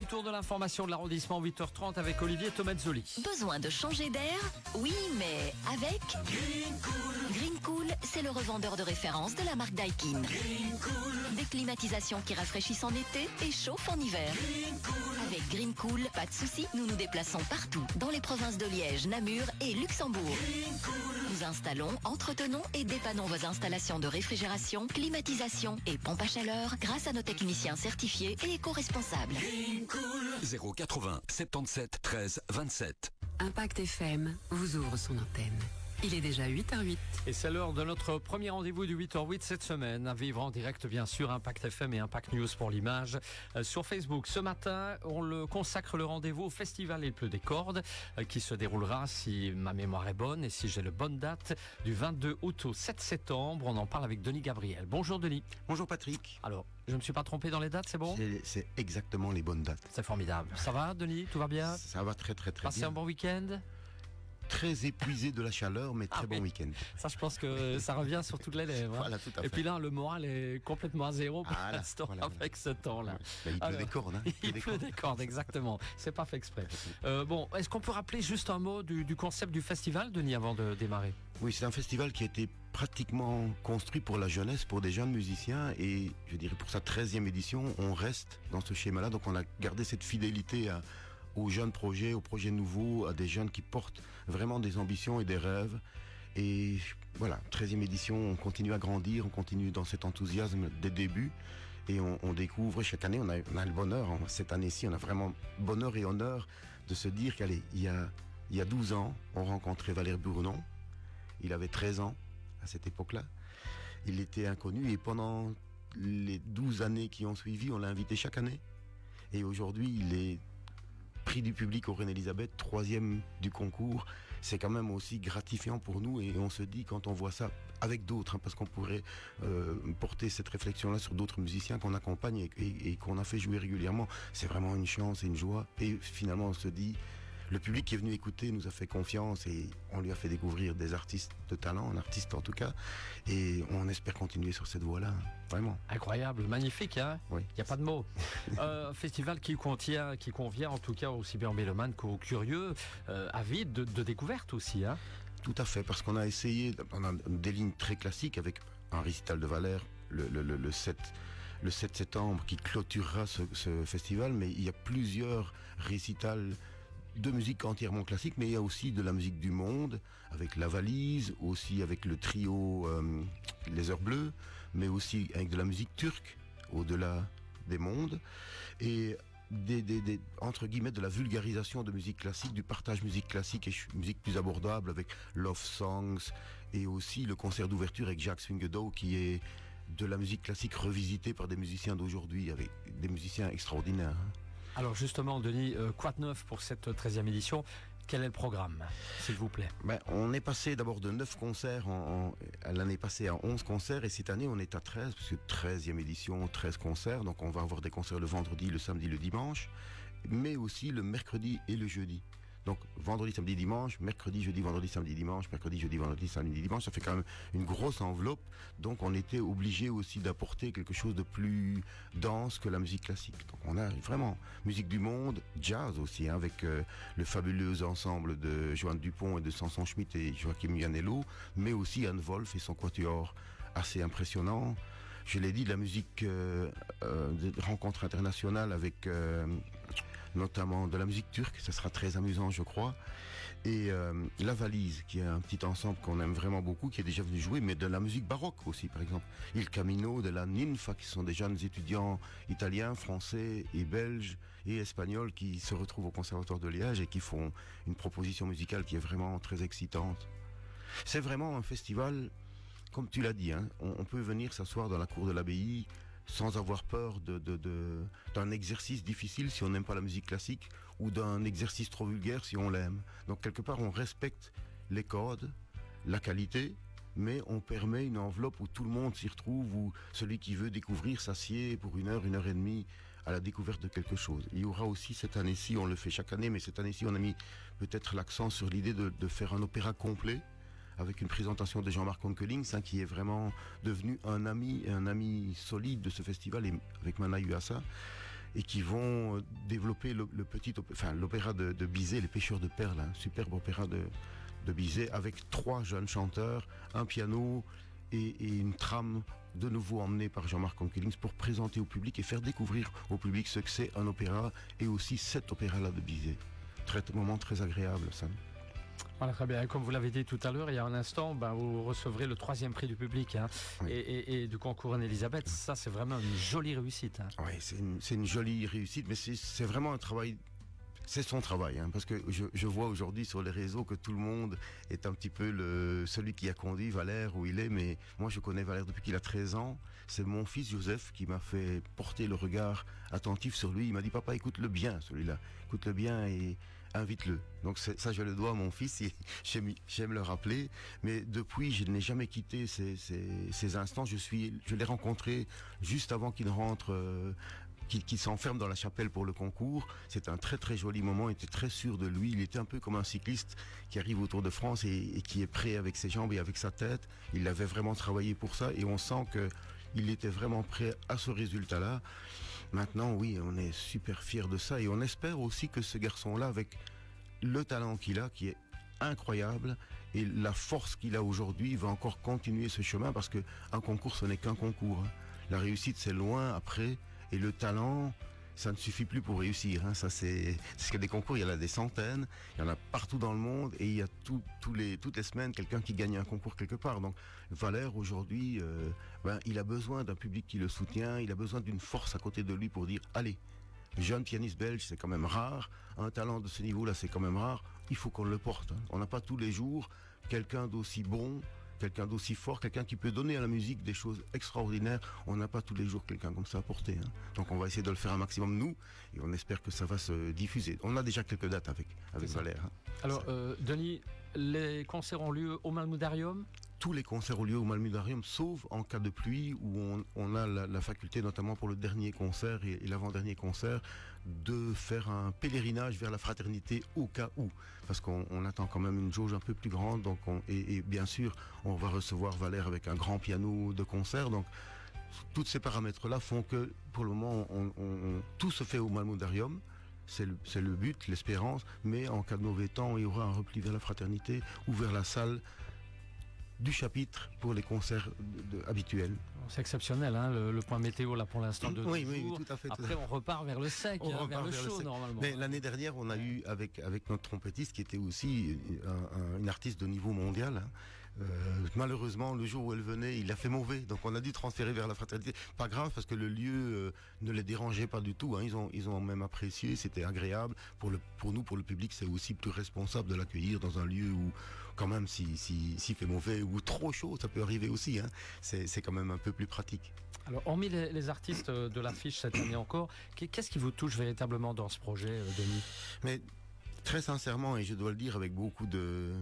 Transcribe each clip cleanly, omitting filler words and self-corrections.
Tour de l'information de l'arrondissement 8h30 avec Olivier Tomazzoli. Besoin de changer d'air? Oui, mais avec Green Cool, c'est le revendeur de référence de la marque Daikin. Des climatisations qui rafraîchissent en été et chauffent en hiver. Avec Green Cool, pas de soucis, nous nous déplaçons partout, dans les provinces de Liège, Namur et Luxembourg. Nous installons, entretenons et dépannons vos installations de réfrigération, climatisation et pompe à chaleur grâce à nos techniciens certifiés et éco-responsables. 080 77 13 27. Impact FM vous ouvre son antenne. Il est déjà 8h08. Et c'est l'heure de notre premier rendez-vous du 8h08 cette semaine. À vivre en direct, bien sûr, Impact FM et Impact News pour l'image sur Facebook. Ce matin, on le consacre le rendez-vous au Festival Il pleut des cordes qui se déroulera, si ma mémoire est bonne et si j'ai la bonne date, du 22 août au 7 septembre. On en parle avec Denis Gabriel. Bonjour Denis. Bonjour Patrick. Alors, je ne me suis pas trompé dans les dates, c'est bon? C'est exactement les bonnes dates. C'est formidable. Ça va Denis? Tout va bien? Ça va très Passez bien. un bon week-end? Très épuisé de la chaleur, mais très bon week-end. Ça, je pense que ça revient sur toutes les lèvres. Hein. Voilà, tout à fait. Et puis là, le moral est complètement à zéro pour Ah, là, l'instant voilà. avec ce temps-là. Bah, il pleut des cordes. Hein. Il pleut des cordes, exactement. C'est pas fait exprès. Bon, est-ce qu'on peut rappeler juste un mot du concept du festival, Denis, avant de démarrer? Oui, c'est un festival qui a été pratiquement construit pour la jeunesse, pour des jeunes musiciens, et je dirais pour sa 13e édition, on reste dans ce schéma-là. Donc on a gardé cette fidélité aux jeunes projets, aux projets nouveaux, à des jeunes qui portent vraiment des ambitions et des rêves. Et voilà, 13e édition, on continue à grandir, on continue dans cet enthousiasme des débuts. Et on découvre, chaque année, on a le bonheur, cette année-ci, on a vraiment bonheur et honneur de se dire qu'allez, il y a 12 ans, on rencontrait Valère Bournon. Il avait 13 ans à cette époque-là. Il était inconnu et pendant les 12 années qui ont suivi, on l'a invité chaque année. Et aujourd'hui, il est prix du public au Reine-Élisabeth, 3e du concours. C'est quand même aussi gratifiant pour nous et on se dit quand on voit ça avec d'autres, parce qu'on pourrait porter cette réflexion-là sur d'autres musiciens qu'on accompagne et qu'on a fait jouer régulièrement. C'est vraiment une chance et une joie. Et finalement, on se dit, le public qui est venu écouter nous a fait confiance et on lui a fait découvrir des artistes de talent, un artiste en tout cas, et on espère continuer sur cette voie-là, vraiment. Incroyable, magnifique, hein? Oui. Il n'y a pas de mots. Festival qui convient en tout cas aussi bien aux mélomanes qu'aux curieux, avides de découvertes aussi, hein? Tout à fait, parce qu'on a essayé, on a des lignes très classiques avec un récital de Valère, le 7 septembre qui clôturera ce festival, mais il y a plusieurs récitals de musique entièrement classique, mais il y a aussi de la musique du monde, avec La Valise, aussi avec le trio Les Heures Bleues, mais aussi avec de la musique turque, au-delà des mondes, et entre guillemets de la vulgarisation de musique classique, du partage musique classique et musique plus abordable avec Love Songs, et aussi le concert d'ouverture avec Jacques Swingedow qui est de la musique classique revisitée par des musiciens d'aujourd'hui, avec des musiciens extraordinaires. Alors justement, Denis, quoi de neuf pour cette 13e édition? Quel est le programme, s'il vous plaît? On est passé d'abord de 9 concerts l'année passée à 11 concerts et cette année on est à 13, parce que 13e édition, 13 concerts, donc on va avoir des concerts le vendredi, le samedi, le dimanche, mais aussi le mercredi et le jeudi. Donc vendredi, samedi, dimanche, mercredi, jeudi, vendredi, samedi, dimanche, mercredi, jeudi, vendredi, samedi, dimanche, ça fait quand même une grosse enveloppe. Donc on était obligé aussi d'apporter quelque chose de plus dense que la musique classique. Donc on a vraiment musique du monde, jazz aussi, hein, avec le fabuleux ensemble de Joanne Dupont et de Samson Schmitt et Joachim Iannello, mais aussi Anne Wolf et son quatuor assez impressionnant. Je l'ai dit, de la musique de rencontre internationale avec notamment de la musique turque, ça sera très amusant je crois, et La Valise qui est un petit ensemble qu'on aime vraiment beaucoup, qui est déjà venu jouer, mais de la musique baroque aussi, par exemple Il Camino, de la Ninfa, qui sont des jeunes étudiants italiens, français et belges et espagnols qui se retrouvent au Conservatoire de Liège et qui font une proposition musicale qui est vraiment très excitante. C'est vraiment un festival, comme tu l'as dit, hein, on peut venir s'asseoir dans la cour de l'abbaye sans avoir peur d'un exercice difficile si on n'aime pas la musique classique ou d'un exercice trop vulgaire si on l'aime. Donc quelque part on respecte les codes, la qualité, mais on permet une enveloppe où tout le monde s'y retrouve, où celui qui veut découvrir s'assied pour 1 heure, 1 heure et demie à la découverte de quelque chose. Il y aura aussi cette année-ci, on le fait chaque année, mais cette année-ci on a mis peut-être l'accent sur l'idée de faire un opéra complet, avec une présentation de Jean-Marc Onkelings, qui est vraiment devenu un ami solide de ce festival, et avec Mana Yuasa. et qui vont développer l'opéra de Bizet, Les Pêcheurs de Perles, un superbe opéra de Bizet, avec 3 jeunes chanteurs, un piano et une trame de nouveau emmenée par Jean-Marc Onkelings pour présenter au public et faire découvrir au public ce que c'est un opéra et aussi cet opéra-là de Bizet. Moment très agréable, ça. Voilà, très bien. Comme vous l'avez dit tout à l'heure, il y a un instant, vous recevrez le 3e prix du public Oui. et du concours Anne-Elisabeth. Ça, c'est vraiment une jolie réussite. Oui, c'est une jolie réussite, mais c'est vraiment un travail. C'est son travail, parce que je vois aujourd'hui sur les réseaux que tout le monde est un petit peu celui qui a conduit Valère où il est, mais moi je connais Valère depuis qu'il a 13 ans. C'est mon fils Joseph qui m'a fait porter le regard attentif sur lui. Il m'a dit, papa, écoute-le bien celui-là, écoute-le bien et invite-le. Donc ça je le dois à mon fils, et j'aime le rappeler, mais depuis je n'ai jamais quitté ces instants. Je l'ai rencontré juste avant qu'il rentre, qui s'enferme dans la chapelle pour le concours. C'est un très très joli moment, il était très sûr de lui, il était un peu comme un cycliste qui arrive au Tour de France et qui est prêt avec ses jambes et avec sa tête. Il avait vraiment travaillé pour ça et on sent qu'il était vraiment prêt à ce résultat-là. Maintenant, oui, on est super fiers de ça et on espère aussi que ce garçon-là, avec le talent qu'il a, qui est incroyable, et la force qu'il a aujourd'hui, va encore continuer ce chemin, parce qu'un concours, ce n'est qu'un concours. La réussite, c'est loin après, et le talent, ça ne suffit plus pour réussir. Ça, c'est que des concours, il y en a des centaines, il y en a partout dans le monde, et il y a toutes les semaines quelqu'un qui gagne un concours quelque part. Donc Valère, aujourd'hui, il a besoin d'un public qui le soutient, il a besoin d'une force à côté de lui pour dire, allez, jeune pianiste belge, c'est quand même rare, un talent de ce niveau-là, c'est quand même rare, il faut qu'on le porte. On n'a pas tous les jours quelqu'un d'aussi bon, quelqu'un d'aussi fort, quelqu'un qui peut donner à la musique des choses extraordinaires. On n'a pas tous les jours quelqu'un comme ça à porter. Donc on va essayer de le faire un maximum, nous, et on espère que ça va se diffuser. On a déjà quelques dates avec Valère. Alors, Denis, les concerts ont lieu au Malmudarium ? Tous les concerts ont lieu au Malmudarium, sauf en cas de pluie, où on a la faculté, notamment pour le dernier concert et l'avant-dernier concert, de faire un pèlerinage vers la fraternité au cas où. Parce qu'on attend quand même une jauge un peu plus grande. Donc et bien sûr, on va recevoir Valère avec un grand piano de concert. Donc tous ces paramètres-là font que, pour le moment, tout se fait au Malmudarium. C'est le but, l'espérance. Mais en cas de mauvais temps, il y aura un repli vers la fraternité ou vers la salle du chapitre pour les concerts habituels. C'est exceptionnel, le point météo là pour l'instant de oui, jours. Tout à fait. Après, on repart vers le sec, vers le chaud normalement. Mais l'année dernière, on a eu avec notre trompettiste qui était aussi une artiste de niveau mondial. Malheureusement, le jour où elle venait, il a fait mauvais, donc on a dû transférer vers la fraternité. Pas grave, parce que le lieu ne les dérangeait pas du tout. Ils ont même apprécié, c'était agréable. Pour nous, pour le public, c'est aussi plus responsable de l'accueillir dans un lieu où, quand même, s'il fait mauvais ou trop chaud, ça peut arriver aussi. C'est quand même un peu plus pratique. Alors, hormis les artistes de l'affiche cette année encore, qu'est-ce qui vous touche véritablement dans ce projet, Denis ? Mais très sincèrement, et je dois le dire avec beaucoup de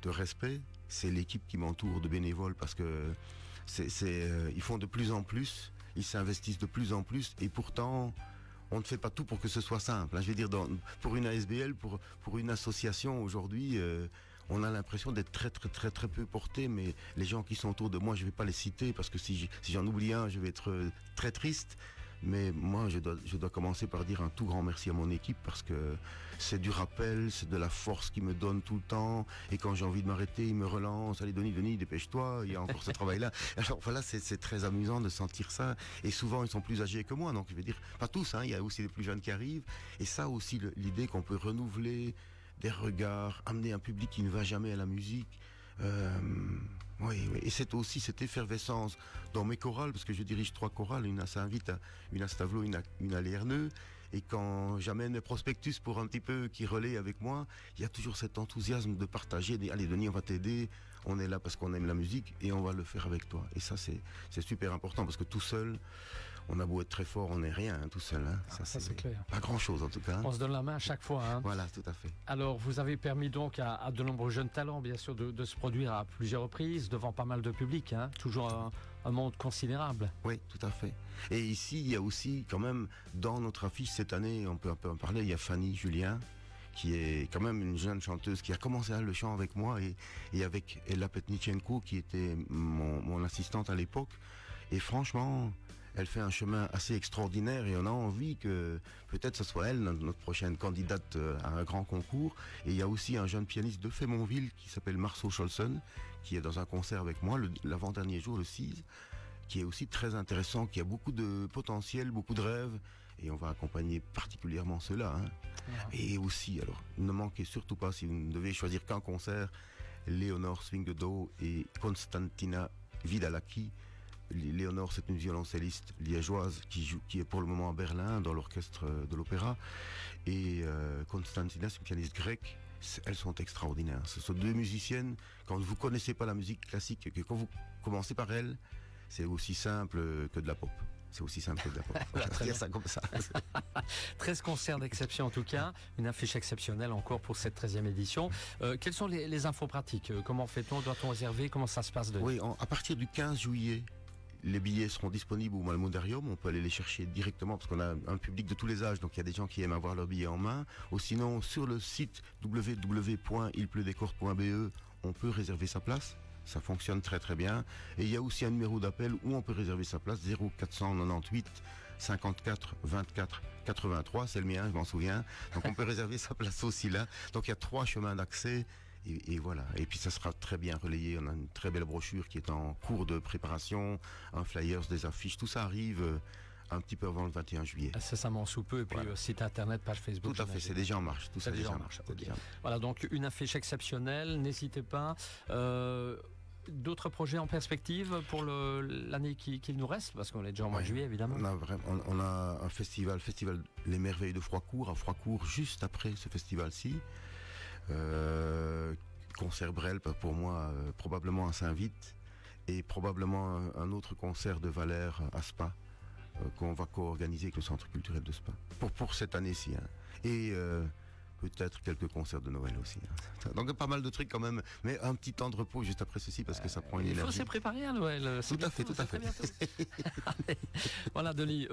respect, c'est l'équipe qui m'entoure de bénévoles, parce que ils font de plus en plus, ils s'investissent de plus en plus, et pourtant on ne fait pas tout pour que ce soit simple. Je veux dire, pour une ASBL, pour une association aujourd'hui, on a l'impression d'être très très très très peu porté, mais les gens qui sont autour de moi, je ne vais pas les citer, parce que si j'en oublie un, je vais être très triste. Mais moi, je dois commencer par dire un tout grand merci à mon équipe, parce que c'est du rappel, c'est de la force qu'ils me donnent tout le temps. Et quand j'ai envie de m'arrêter, ils me relancent. Allez, Denis, dépêche-toi, il y a encore ce travail-là. Alors voilà, c'est très amusant de sentir ça. Et souvent, ils sont plus âgés que moi. Donc je vais dire, pas tous, il y a aussi des plus jeunes qui arrivent. Et ça aussi, l'idée qu'on peut renouveler des regards, amener un public qui ne va jamais à la musique. Oui, et c'est aussi cette effervescence dans mes chorales, parce que je dirige 3 chorales, une à Saint-Vite, une à Stavelot, une à Lerneux, et quand j'amène le prospectus pour un petit peu qui relaie avec moi, il y a toujours cet enthousiasme de partager, allez Denis, on va t'aider, on est là parce qu'on aime la musique et on va le faire avec toi. Et ça c'est super important, parce que tout seul, on a beau être très fort, on n'est rien tout seul. Ça c'est clair. Pas grand chose en tout cas. On se donne la main à chaque fois. Voilà, tout à fait. Alors vous avez permis donc à de nombreux jeunes talents bien sûr de se produire à plusieurs reprises devant pas mal de public. Toujours un monde considérable. Oui, tout à fait. Et ici il y a aussi quand même dans notre affiche cette année, on peut un peu en parler, il y a Fanny Julien, qui est quand même une jeune chanteuse qui a commencé le chant avec moi et avec Ella Petnichenko qui était mon assistante à l'époque. Et franchement, Elle fait un chemin assez extraordinaire et on a envie que peut-être ce soit elle, notre prochaine candidate à un grand concours. Et il y a aussi un jeune pianiste de Fémonville qui s'appelle Marceau Scholzen, qui est dans un concert avec moi l'avant-dernier jour, le 6, qui est aussi très intéressant, qui a beaucoup de potentiel, beaucoup de rêves. Et on va accompagner particulièrement ceux-là. Hein. Et aussi, alors, ne manquez surtout pas, si vous ne devez choisir qu'un concert, Léonore Swingedaux et Constantina Vidalaki. Léonore, c'est une violoncelliste liégeoise qui est pour le moment à Berlin dans l'orchestre de l'opéra. Et Constantina, c'est une pianiste grecque. Elles sont extraordinaires. Ce sont deux musiciennes. Quand vous ne connaissez pas la musique classique, que quand vous commencez par elles, c'est aussi simple que de la pop. C'est aussi simple que de la pop. On va dire ça comme ça. 13 concerts d'exception en tout cas, une affiche exceptionnelle encore pour cette 13e édition. Quelles sont les infos pratiques? Comment fait-on? Doit-on réserver? Comment ça se passe? Oui, à partir du 15 juillet, les billets seront disponibles au Malmundarium. On peut aller les chercher directement parce qu'on a un public de tous les âges. Donc il y a des gens qui aiment avoir leurs billets en main. Ou sinon, sur le site www.ilpleudescordes.be, on peut réserver sa place. Ça fonctionne très très bien. Et il y a aussi un numéro d'appel où on peut réserver sa place, 0498 54 24 83. C'est le mien, je m'en souviens. Donc on peut réserver sa place aussi là. Donc il y a 3 chemins d'accès. Et voilà. Et puis ça sera très bien relayé. On a une très belle brochure qui est en cours de préparation, un flyers, des affiches. Tout ça arrive un petit peu avant le 21 juillet. Incessamment sous peu. Et puis Voilà. Site internet, page Facebook. Tout à fait, c'est déjà en marche. Tout ça C'est déjà déjà en en marche. marche, ok. Voilà, donc une affiche exceptionnelle. N'hésitez pas. D'autres projets en perspective pour l'année qui nous reste, parce qu'on est déjà en mois de juillet évidemment. On a un festival Les Merveilles de Froidcourt, à Froidcourt, juste après ce festival-ci. Concert Brel, pour moi, probablement à Saint-Vite, et probablement un autre concert de Valère à Spa, qu'on va co-organiser avec le Centre culturel de Spa, pour cette année-ci. Hein. Et peut-être quelques concerts de Noël aussi. Hein. Donc pas mal de trucs quand même, mais un petit temps de repos juste après ceci parce que ça prend une Il faut énergie. se préparer à Noël. Tout à fait. Voilà, Denis,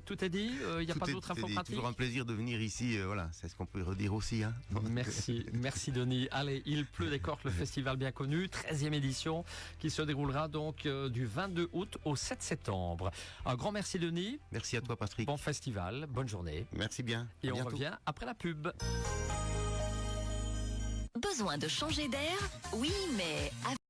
tout est dit. Il n'y a pas d'autres infos pratiques. Toujours un plaisir de venir ici. Voilà, c'est ce qu'on peut redire aussi. Hein. Merci Denis. Allez, Il pleut des cordes, le festival bien connu, 13e édition, qui se déroulera donc du 22 août au 7 septembre. Un grand merci Denis. Merci à toi Patrick. Bon festival, bonne journée. Merci bien. Et À on bientôt. revient après la pub. Besoin de changer d'air? Oui, mais